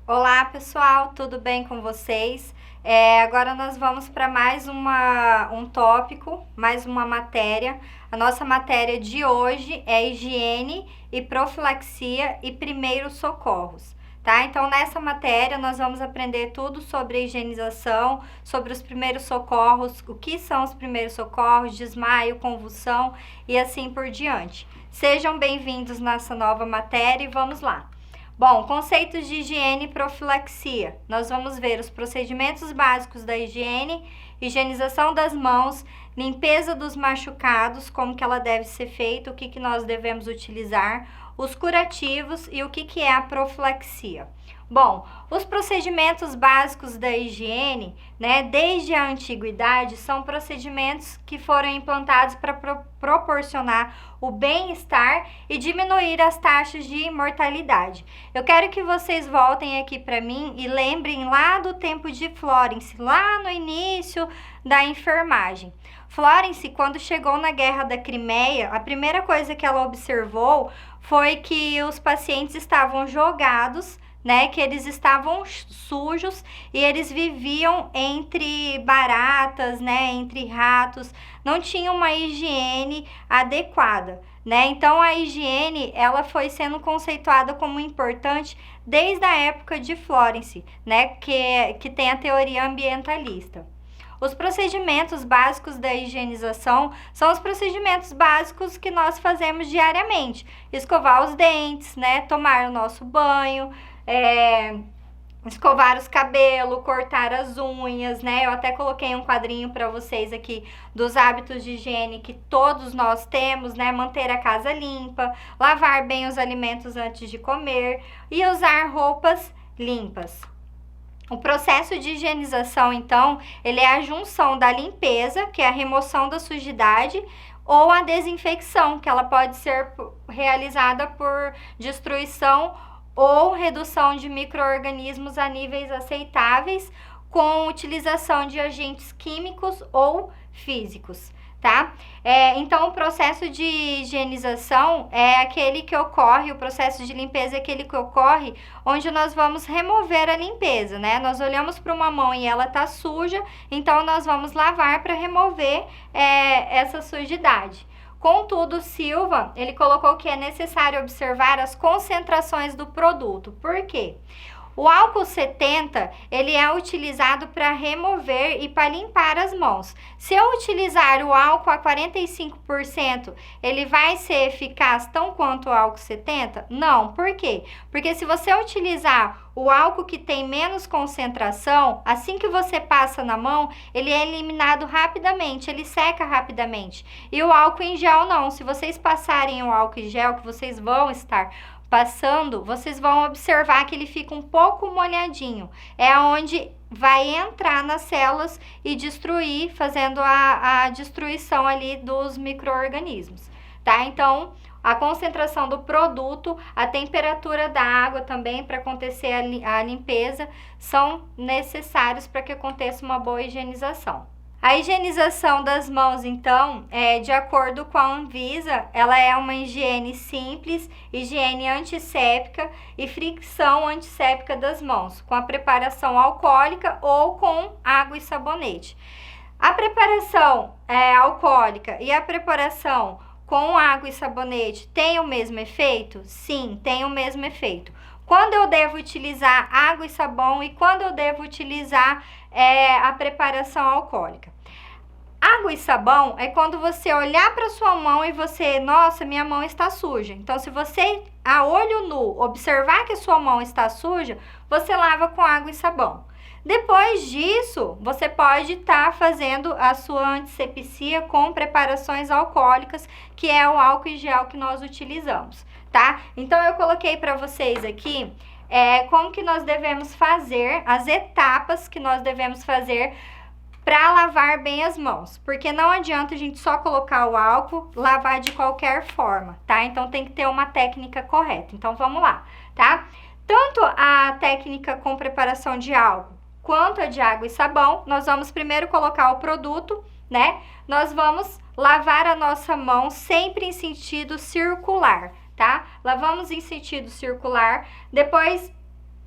Olá pessoal, tudo bem com vocês? Agora nós vamos para mais um tópico, mais uma matéria. A nossa matéria de hoje é higiene e profilaxia e primeiros socorros, tá? Então nessa matéria nós vamos aprender tudo sobre a higienização, sobre os primeiros socorros, o que são os primeiros socorros, desmaio, convulsão e assim por diante. Sejam bem-vindos nessa nova matéria e vamos lá. Bom, conceitos de higiene e profilaxia. Nós vamos ver os procedimentos básicos da higiene, higienização das mãos, limpeza dos machucados, como que ela deve ser feita, o que nós devemos utilizar, os curativos e o que é a profilaxia. Bom, os procedimentos básicos da higiene, né, desde a antiguidade, são procedimentos que foram implantados para proporcionar o bem-estar e diminuir as taxas de mortalidade. Eu quero que vocês voltem aqui para mim e lembrem lá do tempo de Florence, lá no início da enfermagem. Florence, quando chegou na Guerra da Crimeia, a primeira coisa que ela observou foi que os pacientes estavam jogados, né, que eles estavam sujos e eles viviam entre baratas, né, entre ratos, não tinha uma higiene adequada, né? Então a higiene, ela foi sendo conceituada como importante desde a época de Florence, né, que tem a teoria ambientalista. Os procedimentos básicos da higienização são os procedimentos básicos que nós fazemos diariamente. Escovar os dentes, né, tomar o nosso banho, escovar os cabelos, cortar as unhas, né? Eu até coloquei um quadrinho para vocês aqui dos hábitos de higiene que todos nós temos, né? Manter a casa limpa, lavar bem os alimentos antes de comer e usar roupas limpas. O processo de higienização, então, ele é a junção da limpeza, que é a remoção da sujidade, ou a desinfecção, que ela pode ser realizada por destruição ou redução de micro-organismos a níveis aceitáveis com utilização de agentes químicos ou físicos, tá? Então, o processo de higienização é aquele que ocorre, o processo de limpeza é aquele que ocorre onde nós vamos remover a limpeza, né? Nós olhamos para uma mão e ela tá suja, então nós vamos lavar para remover essa sujidade. Contudo, Silva, ele colocou que é necessário observar as concentrações do produto. Por quê? O álcool 70, ele é utilizado para remover e para limpar as mãos. Se eu utilizar o álcool a 45%, ele vai ser eficaz tão quanto o álcool 70? Não. Por quê? Porque se você utilizar o álcool que tem menos concentração, assim que você passa na mão, ele é eliminado rapidamente, ele seca rapidamente. E o álcool em gel não. Se vocês passarem o álcool em gel, que vocês vão estar passando, vocês vão observar que ele fica um pouco molhadinho. É onde vai entrar nas células e destruir, fazendo a destruição ali dos micro-organismos, tá? Então, a concentração do produto, a temperatura da água também para acontecer a limpeza são necessários para que aconteça uma boa higienização. A higienização das mãos, então, de acordo com a Anvisa, ela é uma higiene simples, higiene antisséptica e fricção antisséptica das mãos, com a preparação alcoólica ou com água e sabonete. A preparação alcoólica e a preparação com água e sabonete tem o mesmo efeito? Sim, tem o mesmo efeito. Quando eu devo utilizar água e sabão e quando eu devo utilizar a preparação alcoólica? Água e sabão é quando você olhar para sua mão e você, nossa, minha mão está suja. Então, se você, a olho nu, observar que a sua mão está suja, você lava com água e sabão. Depois disso, você pode estar fazendo a sua antisepsia com preparações alcoólicas, que é o álcool em gel que nós utilizamos, tá? Então, eu coloquei para vocês aqui como que nós devemos fazer, as etapas que nós devemos fazer para lavar bem as mãos, porque não adianta a gente só colocar o álcool, lavar de qualquer forma, tá? Então tem que ter uma técnica correta. Então vamos lá, tá? Tanto a técnica com preparação de álcool quanto a de água e sabão, nós vamos primeiro colocar o produto, né? Nós vamos lavar a nossa mão sempre em sentido circular, tá? Lavamos em sentido circular, depois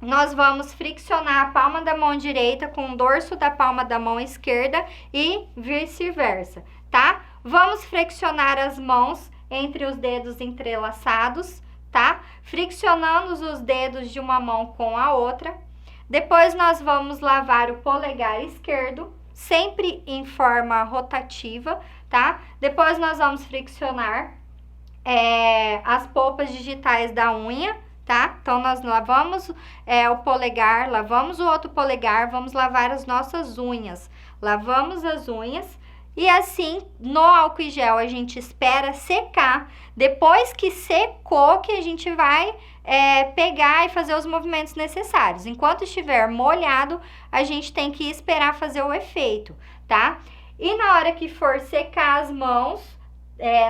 nós vamos friccionar a palma da mão direita com o dorso da palma da mão esquerda e vice-versa, tá? Vamos friccionar as mãos entre os dedos entrelaçados, tá? Friccionando os dedos de uma mão com a outra. Depois nós vamos lavar o polegar esquerdo, sempre em forma rotativa, tá? Depois nós vamos friccionar as polpas digitais da unha, tá? Então, nós lavamos o polegar, lavamos o outro polegar, vamos lavar as nossas unhas. Lavamos as unhas e assim, no álcool e gel, a gente espera secar. Depois que secou, que a gente vai pegar e fazer os movimentos necessários. Enquanto estiver molhado, a gente tem que esperar fazer o efeito, tá? E na hora que for secar as mãos,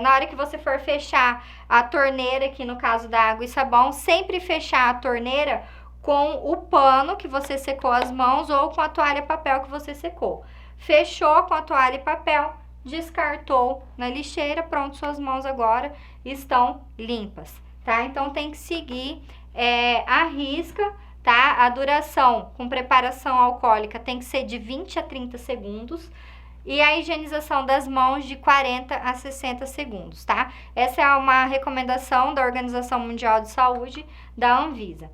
na hora que você for fechar a torneira, aqui no caso da água e sabão, sempre fechar a torneira com o pano que você secou as mãos ou com a toalha papel que você secou. Fechou com a toalha e papel, descartou na lixeira, pronto, suas mãos agora estão limpas, tá? Então, tem que seguir a risca, tá? A duração com preparação alcoólica tem que ser de 20 a 30 segundos. E a higienização das mãos de 40 a 60 segundos, tá? Essa é uma recomendação da Organização Mundial de Saúde, da Anvisa.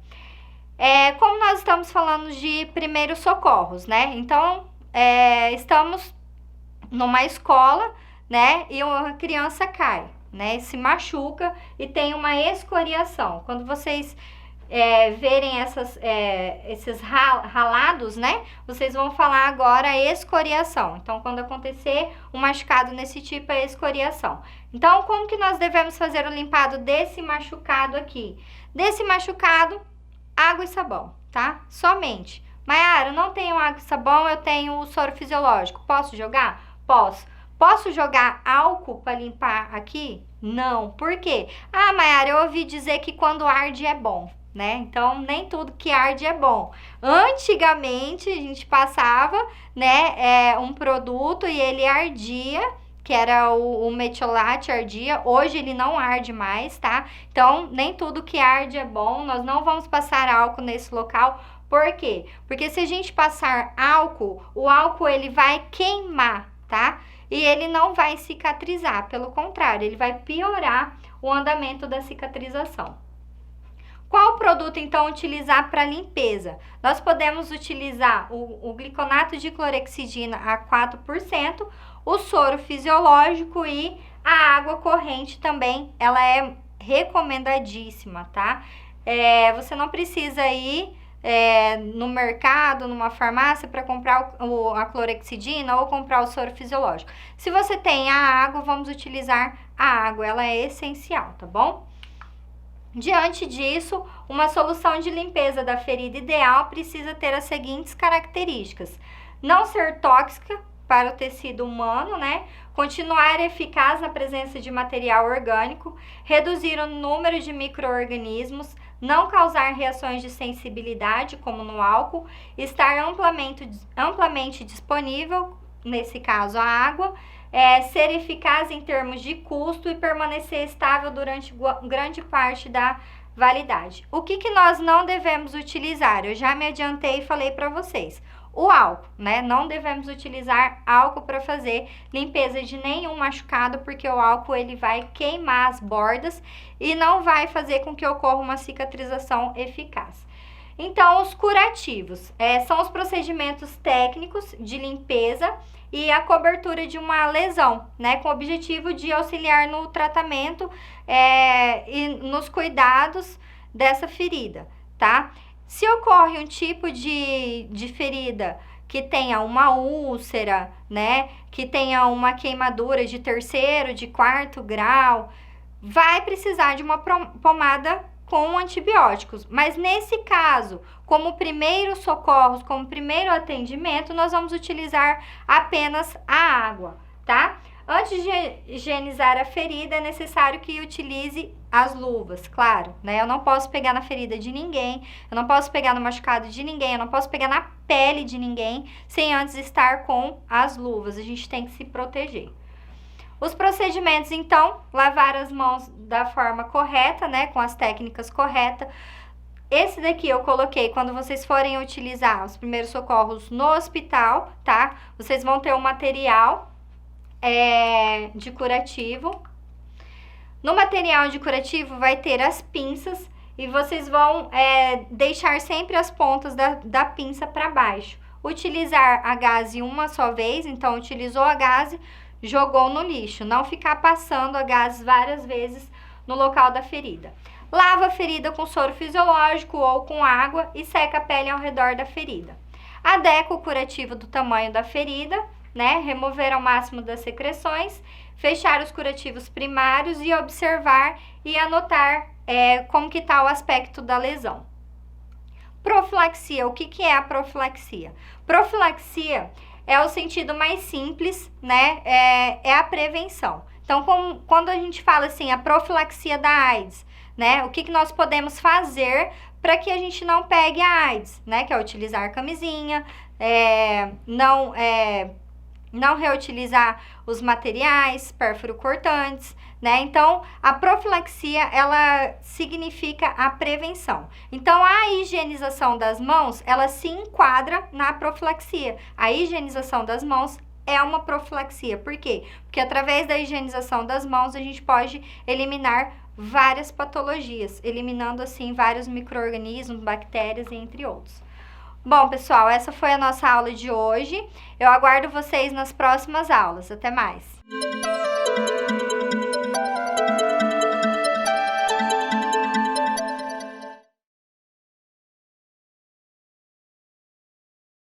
Como nós estamos falando de primeiros socorros, né? Então, estamos numa escola, né? E uma criança cai, né? Se machuca e tem uma escoriação. Quando vocês verem esses ralados, né? Vocês vão falar agora escoriação. Então, quando acontecer um machucado nesse tipo, é escoriação. Então, como que nós devemos fazer o limpado desse machucado aqui? Desse machucado, água e sabão, tá? Somente. Maiara, eu não tenho água e sabão, eu tenho o soro fisiológico. Posso jogar? Posso. Posso jogar álcool para limpar aqui? Não. Por quê? Ah, Maiara, eu ouvi dizer que quando arde é bom, né? Então, nem tudo que arde é bom. Antigamente, a gente passava, né, um produto e ele ardia, que era o metiolate, ardia. Hoje ele não arde mais, tá? Então, nem tudo que arde é bom. Nós não vamos passar álcool nesse local. Por quê? Porque se a gente passar álcool, o álcool ele vai queimar, tá? E ele não vai cicatrizar, pelo contrário, ele vai piorar o andamento da cicatrização. Qual produto, então, utilizar para limpeza? Nós podemos utilizar o gliconato de clorexidina a 4%, o soro fisiológico e a água corrente também, ela é recomendadíssima, tá? Você não precisa ir no mercado, numa farmácia, para comprar a clorexidina ou comprar o soro fisiológico. Se você tem a água, vamos utilizar a água, ela é essencial, tá bom? Diante disso, uma solução de limpeza da ferida ideal precisa ter as seguintes características: não ser tóxica para o tecido humano, né? Continuar eficaz na presença de material orgânico, reduzir o número de micro-organismos, não causar reações de sensibilidade, como no álcool, estar amplamente disponível, nesse caso a água, ser eficaz em termos de custo e permanecer estável durante grande parte da validade. O que nós não devemos utilizar? Eu já me adiantei e falei para vocês. O álcool, né? Não devemos utilizar álcool para fazer limpeza de nenhum machucado, porque o álcool ele vai queimar as bordas e não vai fazer com que ocorra uma cicatrização eficaz. Então, os curativos são os procedimentos técnicos de limpeza e a cobertura de uma lesão, né? Com o objetivo de auxiliar no tratamento e nos cuidados dessa ferida, tá? Se ocorre um tipo de ferida que tenha uma úlcera, né, que tenha uma queimadura de 3º, de 4º grau, vai precisar de uma pomada com antibióticos. Mas nesse caso, como primeiros socorros, como primeiro atendimento, nós vamos utilizar apenas a água, tá? Antes de higienizar a ferida, é necessário que utilize as luvas, claro, né? Eu não posso pegar na ferida de ninguém, eu não posso pegar no machucado de ninguém, eu não posso pegar na pele de ninguém sem antes estar com as luvas. A gente tem que se proteger. Os procedimentos, então, lavar as mãos da forma correta, né? Com as técnicas corretas. Esse daqui eu coloquei quando vocês forem utilizar os primeiros socorros no hospital, tá? Vocês vão ter um material de curativo. No material de curativo vai ter as pinças e vocês vão deixar sempre as pontas da pinça para baixo. Utilizar a gaze uma só vez, então utilizou a gaze, jogou no lixo. Não ficar passando a gaze várias vezes no local da ferida. Lava a ferida com soro fisiológico ou com água e seca a pele ao redor da ferida. Adequa o curativo do tamanho da ferida, né? Remover ao máximo das secreções, fechar os curativos primários e observar e anotar como que está o aspecto da lesão. Profilaxia, o que é a profilaxia? Profilaxia é o sentido mais simples, né? É a prevenção. Então, quando a gente fala assim, a profilaxia da AIDS, né? O que nós podemos fazer para que a gente não pegue a AIDS, né? Que é utilizar camisinha, não reutilizar os materiais pérfuro cortantes, né? Então, a profilaxia, ela significa a prevenção. Então, a higienização das mãos, ela se enquadra na profilaxia. A higienização das mãos é uma profilaxia. Por quê? Porque através da higienização das mãos, a gente pode eliminar várias patologias, eliminando, assim, vários micro-organismos, bactérias, entre outros. Bom, pessoal, essa foi a nossa aula de hoje. Eu aguardo vocês nas próximas aulas. Até mais!